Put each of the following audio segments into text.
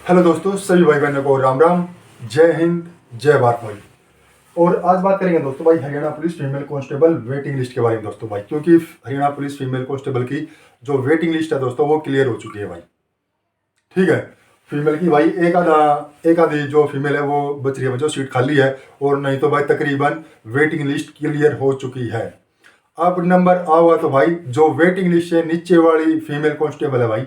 Hello दोस्तों, सभी भाई बहनों को राम राम, जय हिंद, जय भारत भाई। और आज बात करेंगे दोस्तों भाई Haryana police female constable waiting list के बारे में दोस्तों भाई, क्योंकि हरियाणा पुलिस फीमेल कांस्टेबल की जो वेटिंग लिस्ट है दोस्तों वो क्लियर हो चुकी है भाई। ठीक है, फीमेल की भाई एक आधी जो फीमेल है वो बच रही है, जो सीट खाली है, और नहीं तो भाई तकरीबन वेटिंग लिस्ट क्लियर हो चुकी है। अब नंबर आऊगा तो भाई जो वेटिंग लिस्ट से नीचे वाली फीमेल कांस्टेबल है भाई,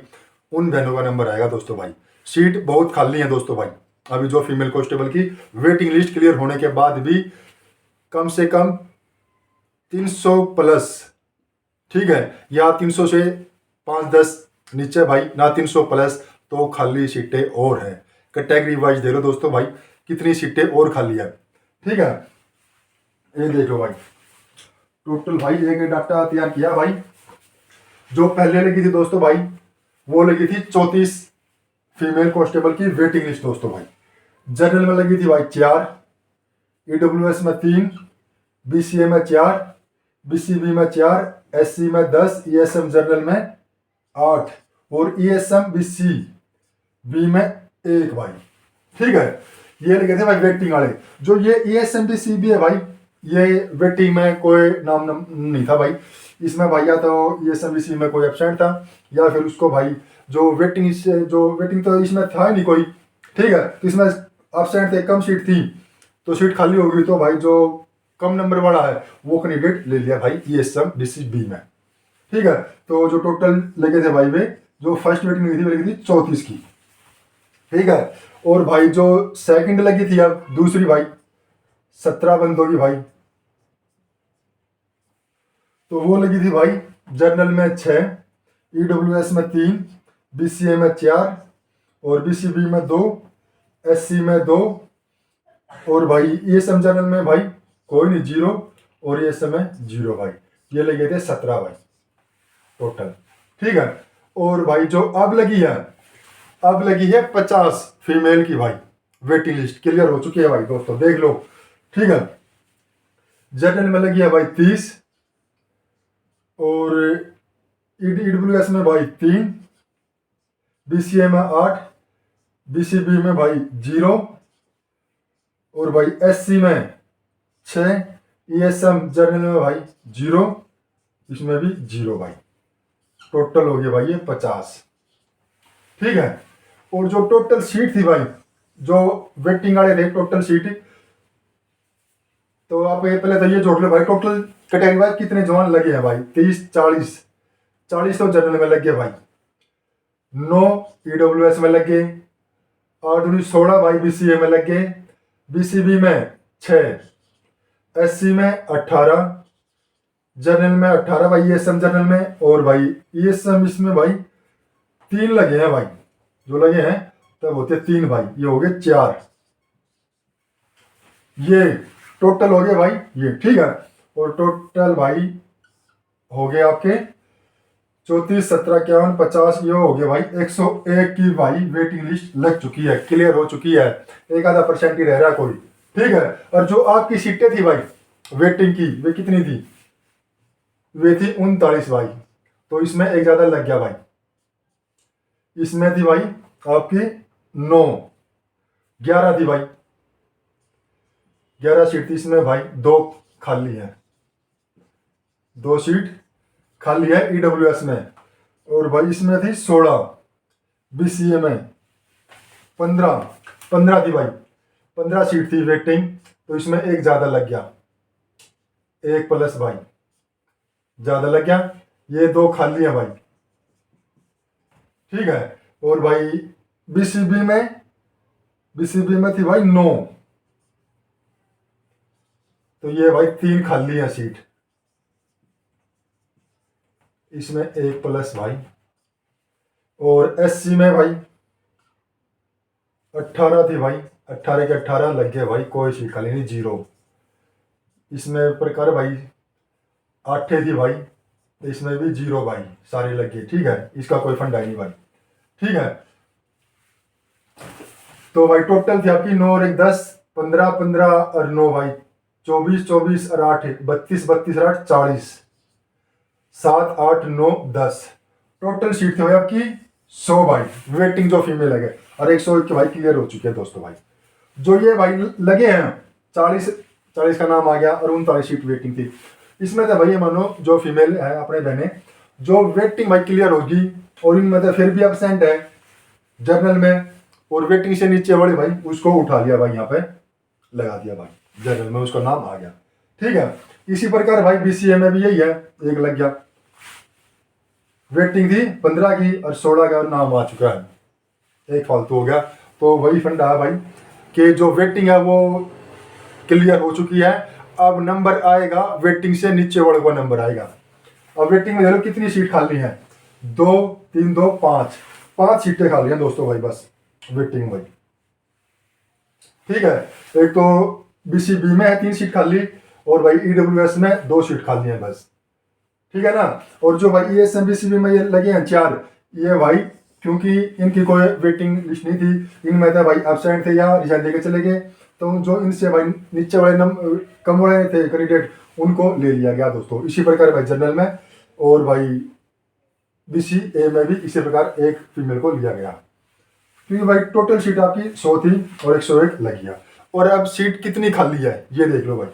उन बहनों का नंबर आएगा दोस्तों भाई। सीट बहुत खाली है दोस्तों भाई। अभी जो फीमेल कांस्टेबल की वेटिंग लिस्ट क्लियर होने के बाद भी कम से कम 300 प्लस, ठीक है, या 300 से 5-10 नीचे भाई ना, 300 प्लस तो खाली सीटें और हैं। कैटेगरी वाइज दे लो दोस्तों भाई कितनी सीटें और खाली है। ठीक है, ये देख लो भाई, टोटल भाई एक डाटा तैयार किया भाई। जो पहले लगी थी दोस्तों भाई वो लगी थी 34 फीमेल कांस्टेबल की वेटिंग लिस्ट दोस्तों भाई। जनरल में लगी थी भाई 4, ईडब्ल्यूएस में 3, बीसीए में 4, बीसीबी में 4, एससी में 10, ईएसएम जनरल में 8 और ईएसएम बीसी बी में 1 भाई। ठीक है, ये लगे थे भाई वेटिंग वाले। जो ये ईएसएम बीसी बी है भाई, ये वेटिंग में कोई नाम नहीं था भाई। इसमें भाई या तो ईएसएम बीसी में कोई एब्सेंट था, या फिर उसको भाई जो वेटिंग तो इसमें था ही नहीं कोई। ठीक है, तो इसमें एब्सेंट थे, कम सीट थी, तो सीट खाली हो गई, तो भाई जो कम नंबर वाला है वो कैंडिडेट ले लिया भाई ईएसएम बीसी बी में। ठीक है, तो जो टोटल लगे थे भाई वे, जो फर्स्ट वेटिंग लगी थी वो लगी थी 34 की। ठीक है, और भाई जो सेकंड लगी थी अब दूसरी भाई 17 बंदों की भाई, तो वो लगी थी भाई जनरल में 6, ईडब्ल्यूएस में 3, बीसीए में 4 और बीसीबी में 2, एससी में 2 और भाई ईएसएम जनरल में भाई कोई नहीं 0 और ईएसएम में 0 भाई। ये लगे थे 17 भाई टोटल। ठीक है, और भाई जो अब लगी है 50 फीमेल की भाई वेटिंग लिस्ट क्लियर हो चुकी है भाई दोस्तों, देख लो। ठीक है, जनरल में लगी है भाई 30 और ईडब्ल्यूएस में भाई 3, बीसीए में 8, बीसीबी में भाई 0 और भाई एससी में 6, ईएसएम जनरल में भाई 0, इसमें भी 0 भाई। टोटल हो गया भाई ये 50। ठीक है, और जो टोटल सीट थी भाई, जो वेटिंग वाले थे टोटल सीट, तो आप ये पहले तो ये जोड़ लो भाई, टोटल कैटेगरी वाइज कितने जवान लगे हैं भाई। 30, 40 तो जनरल में लगे भाई, 9 ईडब्ल्यूएस में लगे, 8 दूनी 16 भाई बीसीए में लगे, बीसीबी में 6, एससी में 18, जनरल में 18 भाई ईएसएम जनरल में, और भाई ईएसएम इसमें भाई 3 लगे हैं भाई, जो लगे हैं तब होते 3 भाई, ये हो गए 4। ये टोटल हो गए भाई ये। ठीक है, और टोटल भाई हो गए आपके 34, 17, 51, 50, ये हो गए भाई 101 की भाई वेटिंग लिस्ट लग चुकी है, क्लियर हो चुकी है। एक आधा % ही रह रहा है कोई। ठीक है, और जो आपकी सीटें थी भाई वेटिंग की, वे कितनी थी? वे थी 39 भाई, तो इसमें एक ज्यादा लग गया भाई। इसमें थी भाई आपकी 9, 11 थी भाई, 11 सीट थी इसमें भाई, 2 खाली है, 2 सीट खाली है ईडब्ल्यूएस में। और भाई इसमें थी 16, बीसीए में 15 थी भाई, 15 सीट थी वेटिंग, तो इसमें एक ज्यादा लग गया, 1 प्लस भाई ज्यादा लग गया, ये 2 खाली है भाई। ठीक है, और भाई बीसीबी में थी भाई 9, तो ये भाई 3 खाली है सीट, इसमें 1 प्लस भाई। और एससी में भाई 18 थी भाई, 18 के 18 लग गए भाई, कोई सीट खाली नहीं, 0। इसमें प्रकार भाई 8 थी भाई, तो इसमें भी 0 भाई, सारे लग गए। ठीक है, इसका कोई फंडा नहीं भाई। ठीक है, तो भाई टोटल थी आपकी 9 और 1 10, 15 15 और 9 भाई 24 24 और 8 32 32 और 8 40, 7 8 9 10 टोटल सीट थी भाई आपकी 100 भाई वेटिंग जो फीमेल है, और 101 के भाई क्लियर हो चुके हैं दोस्तों भाई। जो ये भाई लगे हैं 40 का नाम आ गया और 39 सीट वेटिंग थी। इसमें तो भाई मानो जो फीमेल है अपने बहने जो वेटिंग भाई क्लियर होगी, और इनमें तो फिर भी एबसेंट है जर्नल में, और वेटिंग से नीचे वाले भाई उसको उठा लिया भाई, यहाँ पे लगा दिया भाई जर्नल में, उसका नाम आ गया। ठीक है, इसी प्रकार भाई BCA में भी यही है, एक लग गया, वेटिंग थी 15 की और 16 का नाम आ चुका है, एक फालतू हो गया। तो वही फंडा है भाई कि जो वेटिंग है वो क्लियर हो चुकी है, अब नंबर आएगा वेटिंग से नीचे वाले को नंबर आएगा। अब वेटिंग में देखो कितनी सीट खाली है, 2 3 2 5 सीटें खाली हैं दोस्तों भाई बस वेटिंग भाई। ठीक है, एक तो BCB में है 3 सीट खाली, और भाई EWS में 2 सीट खाली है बस। ठीक है ना, और जो भाई ESM BCB में ये लगे हैं 4, ये भाई क्योंकि इनकी कोई वेटिंग लिस्ट नहीं थी, इनमें तो भाई एब्सेंट थे या रिजाइन देके चले गए, तो जो इनसे भाई नीचे वाले कम वाले थे कैंडिडेट उनको ले लिया गया दोस्तों। इसी प्रकार भाई जनरल में और भाई BCA में भी इसी प्रकार एक फीमेल को लिया गया, क्योंकि भाई टोटल सीट आपकी 100 थी और 101 लग गया। और अब सीट कितनी खाली है ये देख लो भाई।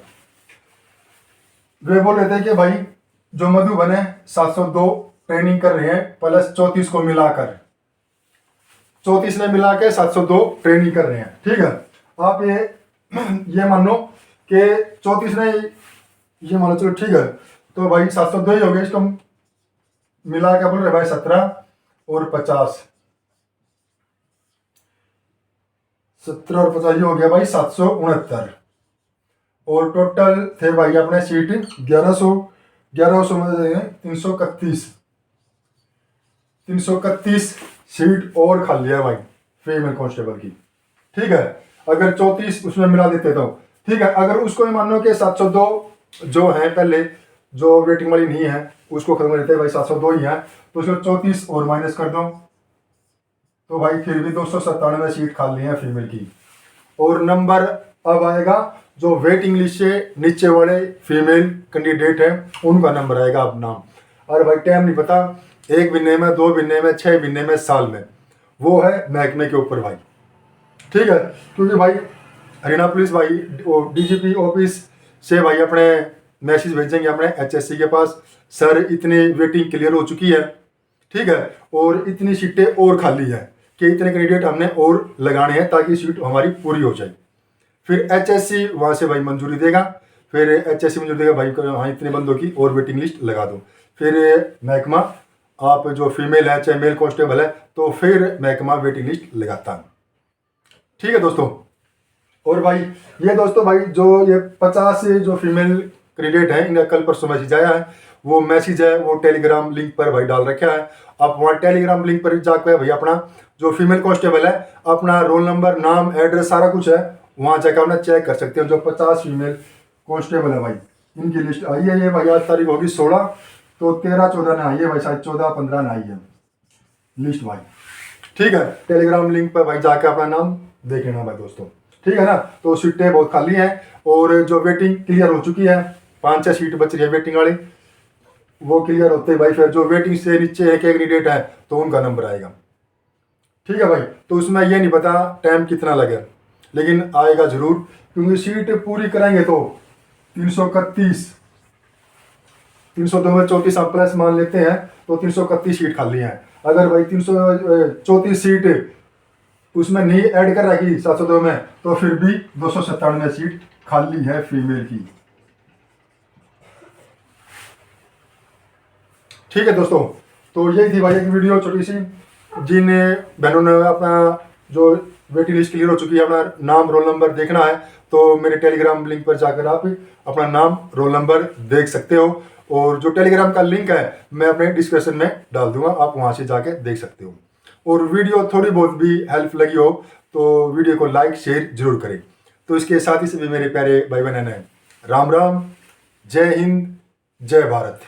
वे बोल रहे थे कि भाई जो मधुबन है 702 ट्रेनिंग कर रहे हैं, प्लस 34 को मिलाकर 34 ने मिला के 702 ट्रेनिंग कर रहे हैं। ठीक है, आप ये मान लो कि 34 ने ये मान लो, चलो ठीक है, तो भाई 702 ही हो गया, इसको मिला के बोल रहे भाई 17 और 50, 17 और 50 ये हो गया भाई 769, और टोटल थे भाई अपने सीट 1100 में 331 सीट और खाली है भाई फीमेल कांस्टेबल की। ठीक है, अगर 34 उसमें मिला देते तो ठीक है, अगर उसको मान लो कि 702 जो है पहले जो वेटिंग वाली नहीं है उसको खत्म कर देते भाई 702 ही है, तो उसको 34 और माइनस कर दो, तो भाई फिर भी 297 सीट खाली है फीमेल की। और नंबर अब आएगा जो वेटिंग लिस्ट से नीचे वाले फीमेल कैंडिडेट हैं उनका नंबर आएगा अब नाम। और भाई टाइम नहीं पता, 1 महीने में, 2 महीने में, 6 महीने में, साल में, वो है महकमे के ऊपर भाई। ठीक है, क्योंकि भाई हरियाणा पुलिस भाई DGP ऑफिस से भाई अपने मैसेज भेजेंगे अपने HSC के पास, सर इतनी वेटिंग क्लियर हो चुकी है, ठीक है, और इतनी सीटें और खाली है कि इतने कैंडिडेट हमने और लगाने हैं ताकि सीट हमारी पूरी हो जाए। फिर HSC वहाँ से भाई मंजूरी देगा, फिर HSC मंजूरी देगा भाई हाँ इतने बंदों की और वेटिंग लिस्ट लगा दो, फिर महकमा आप जो फीमेल है चाहे मेल कांस्टेबल है तो फिर महकमा वेटिंग लिस्ट लगाता है। ठीक है दोस्तों, और भाई ये दोस्तों भाई जो ये 50 जो फीमेल कैंडिडेट हैं इनका कल परसों मैसेज आया है, वो मैसेज है वो टेलीग्राम लिंक पर भाई डाल रखा है। आप वहाँ टेलीग्राम लिंक पर जाकर भाई अपना जो फीमेल कांस्टेबल है अपना रोल नंबर, नाम, एड्रेस सारा कुछ है, वहाँ जाकर अपना चेक कर सकते हो। जो 50 फीमेल कांस्टेबल है भाई इनकी लिस्ट आई है, ये भाई आज तारीख होगी 16, तो 13-14 ना आई है भाई, शायद 14-15 ना आई है लिस्ट भाई। ठीक है, टेलीग्राम लिंक पर भाई जाकर अपना नाम देख लेना भाई दोस्तों। ठीक है ना, तो सीटें बहुत खाली हैं और जो वेटिंग क्लियर हो चुकी है 5-6 सीट बच रही है वेटिंग वाली, वो क्लियर होते भाई फिर जो वेटिंग से नीचे एक कैंडिडेट है तो उनका नंबर आएगा। ठीक है भाई, तो उसमें ये नहीं पता टाइम कितना लगे, लेकिन आएगा जरूर, क्योंकि सीट पूरी कराएंगे तो 331, 302 में 34 आप प्लस मान लेते हैं तो 331 सीट खाली है। अगर भाई 334 सीट उसमें नहीं ऐड कर रखी 702 में तो फिर भी 297 सीट खाली है फीमेल की। ठीक है दोस्तों, तो यही थी भाई एक वीडियो छोटी सी, जिन बहनों ने अपना जो वेटिंग लिस्ट क्लियर हो चुकी है अपना नाम, रोल नंबर देखना है तो मेरे टेलीग्राम लिंक पर जाकर आप अपना नाम, रोल नंबर देख सकते हो, और जो टेलीग्राम का लिंक है मैं अपने डिस्क्रिप्शन में डाल दूंगा, आप वहां से जाके देख सकते हो। और वीडियो थोड़ी बहुत भी हेल्प लगी हो तो वीडियो को लाइक शेयर जरूर करें। तो इसके साथ ही सभी मेरे प्यारे भाई बहन हैं, राम राम, जय हिंद, जय भारत।